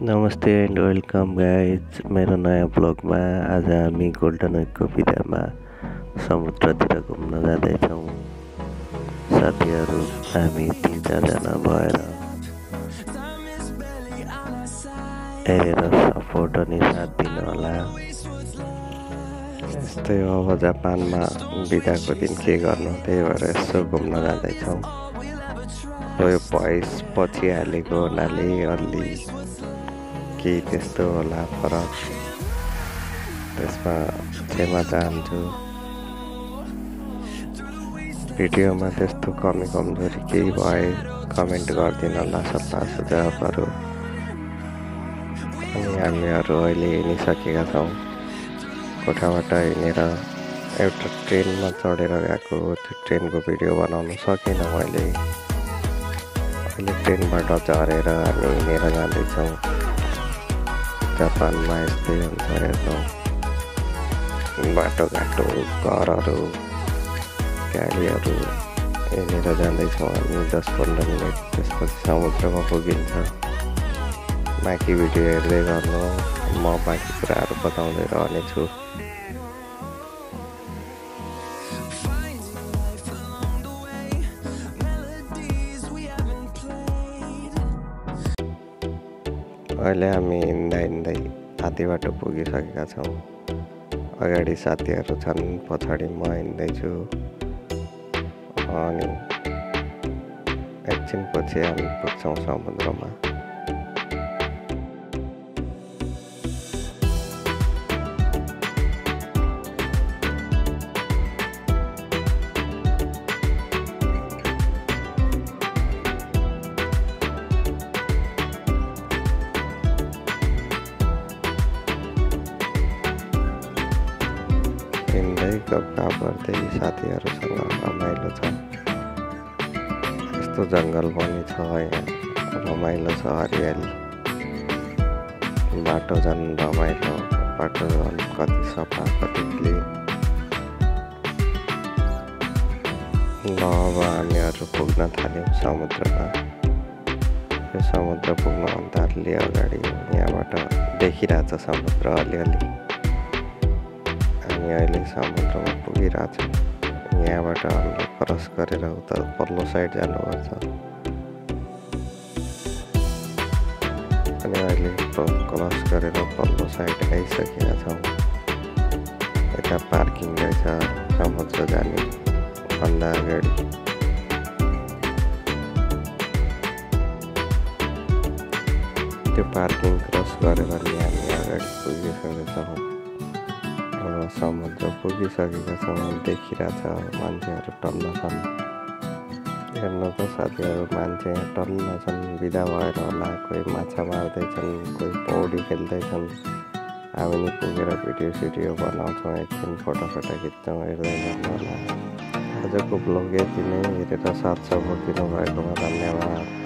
नमस्ते and welcome guys मेरो नयाँ ब्लगमा। आज हामी गोल्डन विकको बिदामा समुद्रतिर घुम्न जाँदैछौँ। साथीहरू हामी 3-4 जना भएर हेरेर सपोर्ट अनि साथ दिनु होला। यस्तै अब जापानमा बिदाको दिन के गर्नु, त्यही भएर यसो घुम्न जाँदैछौँ। यो भोइस पछि हालेको हुनाले अलि केही त्यस्तो होला फरक, त्यसमा क्षमा चाहन्छु। भिडियोमा त्यस्तो कमी कमजोरी केही भए कमेन्ट गरिदिनु होला सल्लाह सुझावहरू। अनि हामीहरू अहिले हिँडिसकेका छौँ। कोठाबाट हिँडेर एउटा ट्रेनमा चढेर गएको, त्यो ट्रेनको भिडियो बनाउन सकिनँ मैले। अहिले ट्रेनबाट झरेर हामी हिँडेर जाँदैछौँ। जापानमा यस्तै हुन्छ हेर्नु, बाटोघाटो घरहरू गाडीहरू हिँडेर जाँदैछौँ हामी 10-15 मिनट। त्यसपछि समुद्रमा पुगिन्छ। बाँकी भिडियो हेर्दै गर्नु, म बाँकी कुराहरू बताउँदै रहनेछु। अहिले हामी हिँड्दै आधी बाटो पुगिसकेका छौँ। अगाडि साथीहरू छन्, पछाडि म हिँड्दैछु। अनि एकछिनपछि हामी पुग्छौँ समुद्रमा। हिँड्दै गफ गर्दै साथीहरूसँग रमाइलो छ। यस्तो जङ्गल पनि छ यहाँ, रमाइलो छ, हरियाली। बाटो झन् रमाइलो, बाटो झन् कति सफा कति क्लिन। ल अब हामीहरू पुग्न थाल्यौँ समुद्रमा। यो समुद्र पुग्नुभन्दा अलि अगाडि यहाँबाट देखिरहेछ समुद्र अलिअलि। हामी अहिले समुद्रमा पुगिरहेछौँ। यहाँबाट हामीले क्रस गरेर उता पल्लो साइड जानुपर्छ। अनि अहिले क्रस गरेर पल्लो साइड आइसकेका छौँ। यता पार्किङ रहेछ समुद्र जाने भन्दा अगाडि। त्यो पार्किङ क्रस गरेर नि हामी अगाडि पुगिसकेका छौँ। समुद्र पुगिसकेका छौँ। देखिरहेछ मान्छेहरू टन्न छन्। हेर्नु त साथीहरू, मान्छे टन्न छन्। बिदा भएर होला, कोही माछा मार्दैछन्, कोही पौडी खेल्दैछन्। हामी नि पुगेर भिडियो बनाउँछौँ, एकछिन फोटो खिच्छौँ। हेर्दै गर्नु होला। आजको ब्लग यति नै। हेरेर साथ सपोर्ट दिनुभएकोमा धन्यवाद।